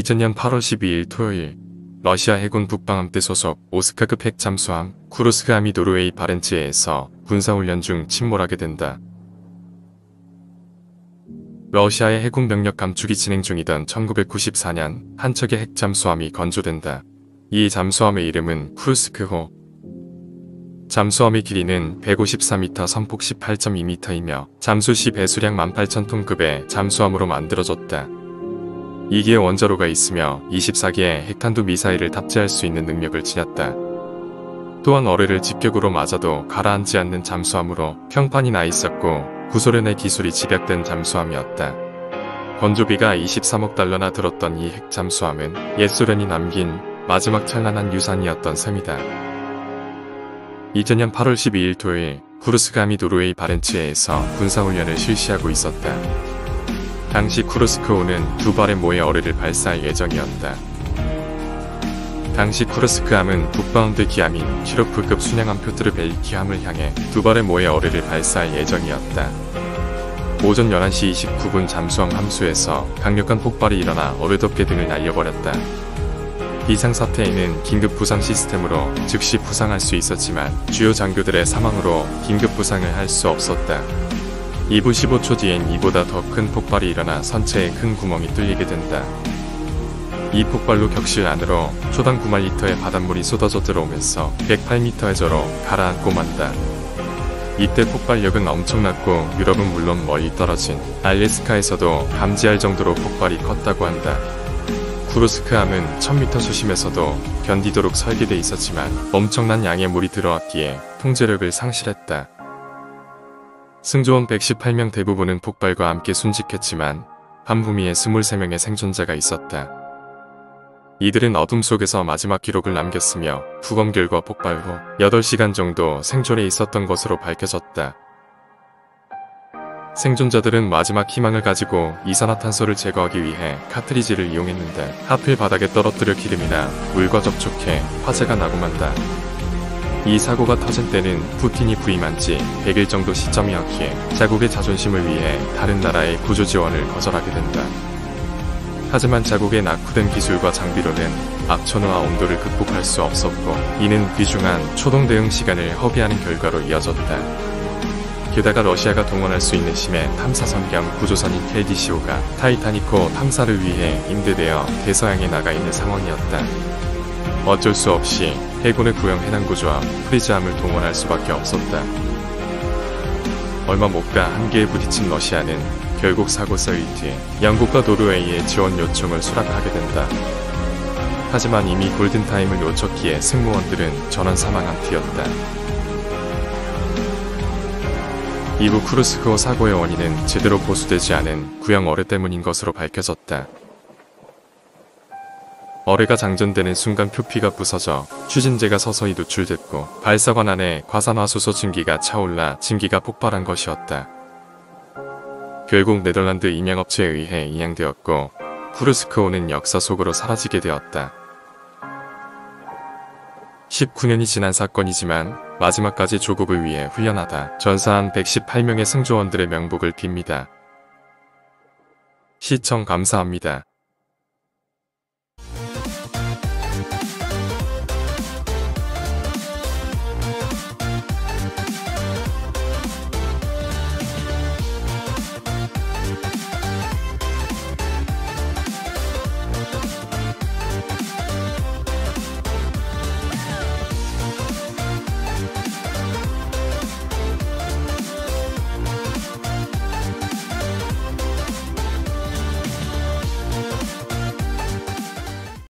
2000년 8월 12일 토요일 러시아 해군 북방함대 소속 오스카급 핵잠수함 쿠르스크함이 노르웨이 바렌츠해에서 군사훈련 중 침몰하게 된다. 러시아의 해군 병력 감축이 진행 중이던 1994년 한 척의 핵잠수함이 건조된다. 이 잠수함의 이름은 쿠르스크호. 잠수함의 길이는 154m, 선폭 18.2m이며 잠수 시 배수량 18,000톤급의 잠수함으로 만들어졌다. 2개의 원자로가 있으며 24개의 핵탄두 미사일을 탑재할 수 있는 능력을 지녔다. 또한 어뢰를 직격으로 맞아도 가라앉지 않는 잠수함으로 평판이 나 있었고 구소련의 기술이 집약된 잠수함이었다. 건조비가 23억 달러나 들었던 이 핵잠수함은 옛 소련이 남긴 마지막 찬란한 유산이었던 셈이다. 2000년 8월 12일 토요일 쿠르스크함이 노르웨이 바렌츠해에서 군사훈련을 실시하고 있었다. 당시 쿠르스크호는 2발의 모의 어뢰를 발사할 예정이었다. 당시 쿠르스크함은 북방함대 기함인 키로프급 순양함 표트르 벨기함을 향해 2발의 모의 어뢰를 발사할 예정이었다. 오전 11시 29분 잠수함 함수에서 강력한 폭발이 일어나 어뢰덮개 등을 날려버렸다. 비상사태에는 긴급 부상 시스템으로 즉시 부상할 수 있었지만 주요 장교들의 사망으로 긴급 부상을 할 수 없었다. 2분 15초 뒤엔 이보다 더 큰 폭발이 일어나 선체에 큰 구멍이 뚫리게 된다. 이 폭발로 격실 안으로 초당 9만 리터의 바닷물이 쏟아져 들어오면서 108m 해저로 가라앉고 만다. 이때 폭발력은 엄청났고 유럽은 물론 멀리 떨어진 알래스카에서도 감지할 정도로 폭발이 컸다고 한다. 쿠르스크함은 1000m 수심에서도 견디도록 설계돼 있었지만 엄청난 양의 물이 들어왔기에 통제력을 상실했다. 승조원 118명 대부분은 폭발과 함께 순직했지만 함부미에 23명의 생존자가 있었다. 이들은 어둠 속에서 마지막 기록을 남겼으며 부검 결과 폭발 후 8시간 정도 생존해 있었던 것으로 밝혀졌다. 생존자들은 마지막 희망을 가지고 이산화탄소를 제거하기 위해 카트리지를 이용했는데 하필 바닥에 떨어뜨려 기름이나 물과 접촉해 화재가 나고 만다. 이 사고가 터진 때는 푸틴이 부임한 지 100일 정도 시점이었기에 자국의 자존심을 위해 다른 나라의 구조 지원을 거절하게 된다. 하지만 자국의 낙후된 기술과 장비로는 악천후와 온도를 극복할 수 없었고 이는 귀중한 초동 대응 시간을 허비하는 결과로 이어졌다. 게다가 러시아가 동원할 수 있는 심해 탐사선 겸 구조선인 켈디시오가 타이타닉호 탐사를 위해 임대되어 대서양에 나가 있는 상황이었다. 어쩔 수 없이 해군의 구형 해난구조와 프리즈함을 동원할 수밖에 없었다. 얼마 못 가 한계에 부딪힌 러시아는 결국 사고 서일 뒤에 영국과 노르웨이의 지원 요청을 수락하게 된다. 하지만 이미 골든타임을 놓쳤기에 승무원들은 전원 사망한 뒤였다. 이후 쿠르스크호 사고의 원인은 제대로 보수되지 않은 구형 어뢰 때문인 것으로 밝혀졌다. 어뢰가 장전되는 순간 표피가 부서져 추진제가 서서히 노출됐고 발사관 안에 과산화수소 증기가 차올라 증기가 폭발한 것이었다. 결국 네덜란드 임양업체에 의해 인양되었고 쿠르스크호는 역사 속으로 사라지게 되었다. 19년이 지난 사건이지만 마지막까지 조국을 위해 훈련하다 전사한 118명의 승조원들의 명복을 빕니다. 시청 감사합니다.